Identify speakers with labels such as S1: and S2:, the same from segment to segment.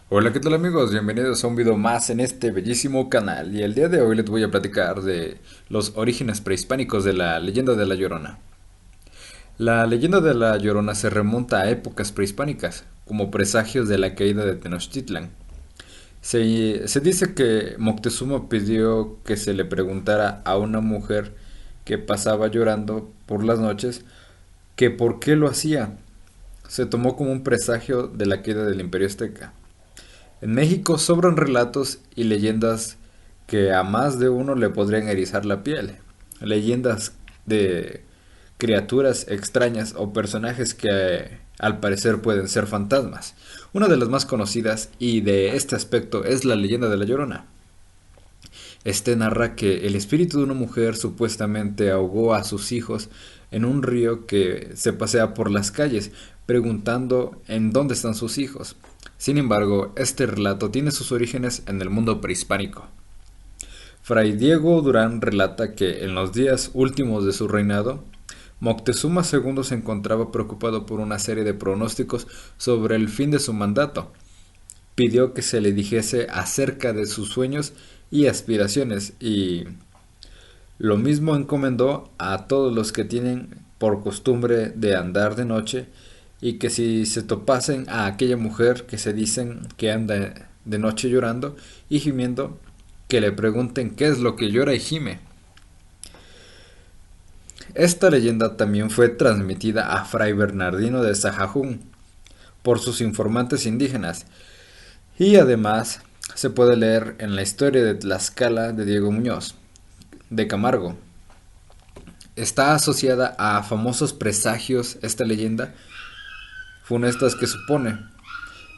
S1: Hola, ¿qué tal amigos? Bienvenidos a un video más en este bellísimo canal y el día de hoy les voy a platicar de los orígenes prehispánicos de la leyenda de La Llorona. La leyenda de La Llorona se remonta a épocas prehispánicas, como presagios de la caída de Tenochtitlan. Se dice que Moctezuma pidió que se le preguntara a una mujer que pasaba llorando por las noches que por qué lo hacía. Se tomó como un presagio de la caída del Imperio Azteca. En México sobran relatos y leyendas que a más de uno le podrían erizar la piel. Leyendas de criaturas extrañas o personajes que al parecer pueden ser fantasmas. Una de las más conocidas y de este aspecto es la leyenda de La Llorona. Este narra que el espíritu de una mujer supuestamente ahogó a sus hijos en un río que se pasea por las calles, preguntando en dónde están sus hijos. Sin embargo, este relato tiene sus orígenes en el mundo prehispánico. Fray Diego Durán relata que en los días últimos de su reinado, Moctezuma II se encontraba preocupado por una serie de pronósticos sobre el fin de su mandato. Pidió que se le dijese acerca de sus sueños y aspiraciones y lo mismo encomendó a todos los que tienen por costumbre de andar de noche y que si se topasen a aquella mujer que se dicen que anda de noche llorando y gimiendo, que le pregunten qué es lo que llora y gime. Esta leyenda también fue transmitida a Fray Bernardino de Sahagún por sus informantes indígenas y además se puede leer en la historia de Tlaxcala de Diego Muñoz de Camargo. Está asociada a famosos presagios esta leyenda funestas que supone.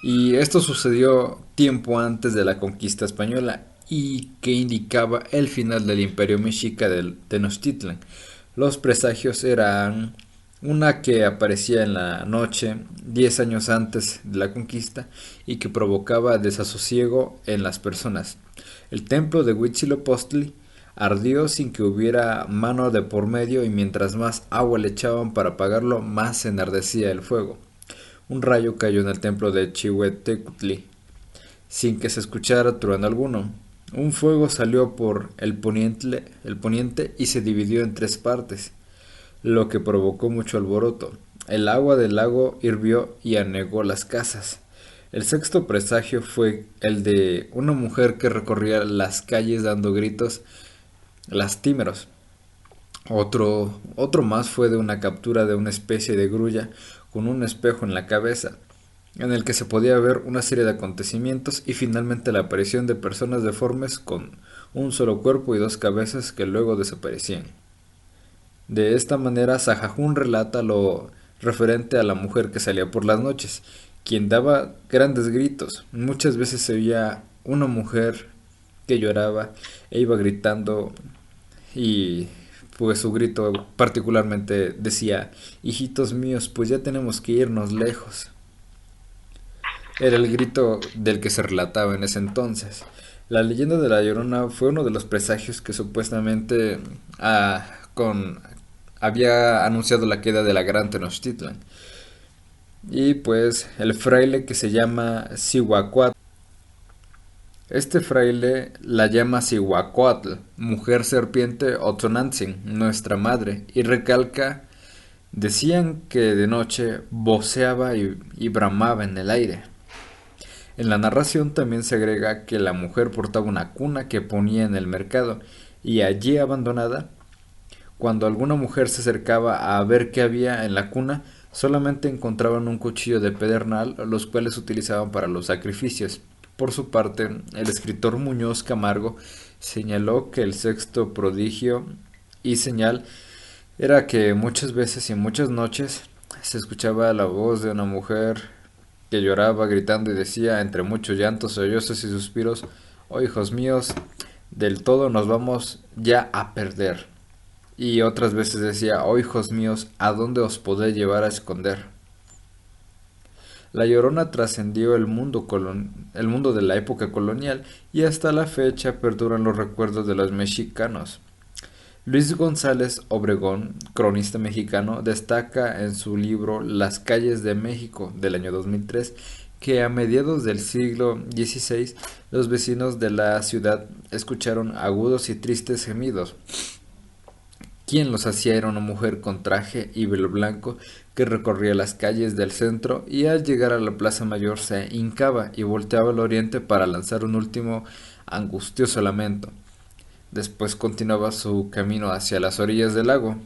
S1: Y esto sucedió tiempo antes de la conquista española y que indicaba el final del imperio mexica del Tenochtitlan. Los presagios eran una que aparecía en la noche 10 años antes de la conquista y que provocaba desasosiego en las personas. El templo de Huitzilopochtli ardió sin que hubiera mano de por medio y mientras más agua le echaban para apagarlo, más se enardecía el fuego. Un rayo cayó en el templo de Chihuetecutli, sin que se escuchara trueno alguno. Un fuego salió por el poniente y se dividió en tres partes, lo que provocó mucho alboroto. El agua del lago hirvió y anegó las casas. El sexto presagio fue el de una mujer que recorría las calles dando gritos lastimeros. Otro más fue de una captura de una especie de grulla con un espejo en la cabeza, en el que se podía ver una serie de acontecimientos y finalmente la aparición de personas deformes con un solo cuerpo y dos cabezas que luego desaparecían. De esta manera, Sahagún relata lo referente a la mujer que salía por las noches, quien daba grandes gritos. Muchas veces se oía una mujer que lloraba e iba gritando y pues su grito particularmente decía, hijitos míos, pues ya tenemos que irnos lejos. Era el grito del que se relataba en ese entonces. La leyenda de la Llorona fue uno de los presagios que supuestamente había anunciado la queda de la gran Tenochtitlan. Y pues el fraile que se llama Cihuacuatl. Este fraile la llama Cihuacuatl, mujer serpiente o Tonantzin, nuestra madre, y recalca, decían que de noche voceaba y bramaba en el aire. En la narración también se agrega que la mujer portaba una cuna que ponía en el mercado y allí abandonada, cuando alguna mujer se acercaba a ver qué había en la cuna, solamente encontraban un cuchillo de pedernal, los cuales utilizaban para los sacrificios. Por su parte, el escritor Muñoz Camargo señaló que el sexto prodigio y señal era que muchas veces y muchas noches se escuchaba la voz de una mujer que lloraba gritando y decía entre muchos llantos, sollozos y suspiros, oh hijos míos, del todo nos vamos ya a perder. Y otras veces decía, oh hijos míos, ¿a dónde os podré llevar a esconder? La Llorona trascendió el mundo de la época colonial y hasta la fecha perduran los recuerdos de los mexicanos. Luis González Obregón, cronista mexicano, destaca en su libro Las calles de México del año 2003 que a mediados del siglo XVI los vecinos de la ciudad escucharon agudos y tristes gemidos. Quien los hacía era una mujer con traje y velo blanco que recorría las calles del centro y al llegar a la Plaza Mayor se hincaba y volteaba al oriente para lanzar un último angustioso lamento. Después continuaba su camino hacia las orillas del lago.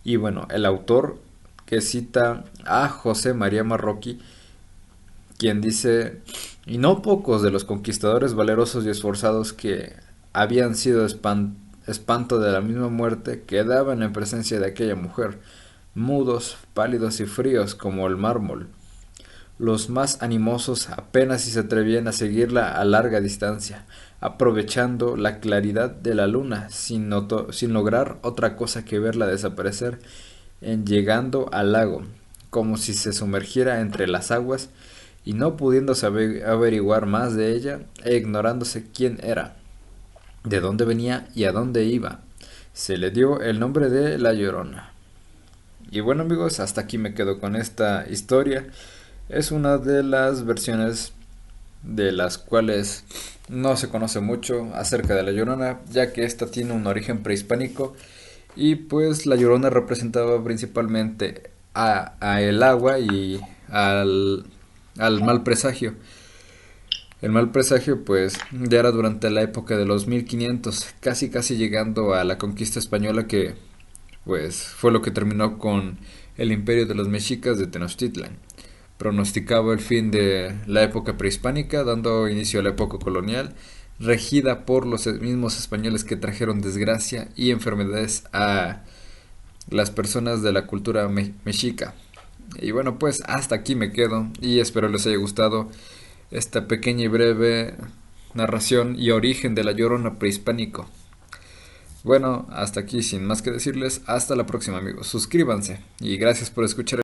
S1: Y bueno, el autor que cita a José María Marroquí, quien dice, y no pocos de los conquistadores valerosos y esforzados que habían sido espanto de la misma muerte quedaban en presencia de aquella mujer, mudos, pálidos y fríos como el mármol. Los más animosos apenas si se atrevían a seguirla a larga distancia, aprovechando la claridad de la luna sin lograr otra cosa que verla desaparecer en llegando al lago, como si se sumergiera entre las aguas y no pudiendo averiguar más de ella e ignorándose quién era, de dónde venía y a dónde iba. Se le dio el nombre de La Llorona. Y bueno amigos, hasta aquí me quedo con esta historia. Es una de las versiones de las cuales no se conoce mucho acerca de La Llorona, ya que esta tiene un origen prehispánico y pues La Llorona representaba principalmente a el agua y al mal presagio. El mal presagio pues ya era durante la época de los 1500, casi llegando a la conquista española que pues fue lo que terminó con el imperio de los mexicas de Tenochtitlan. Pronosticaba el fin de la época prehispánica, dando inicio a la época colonial, regida por los mismos españoles que trajeron desgracia y enfermedades a las personas de la cultura mexica. Y bueno, pues hasta aquí me quedo y espero les haya gustado esta pequeña y breve narración y origen de la Llorona prehispánico. Bueno, hasta aquí sin más que decirles, hasta la próxima amigos, suscríbanse y gracias por escuchar.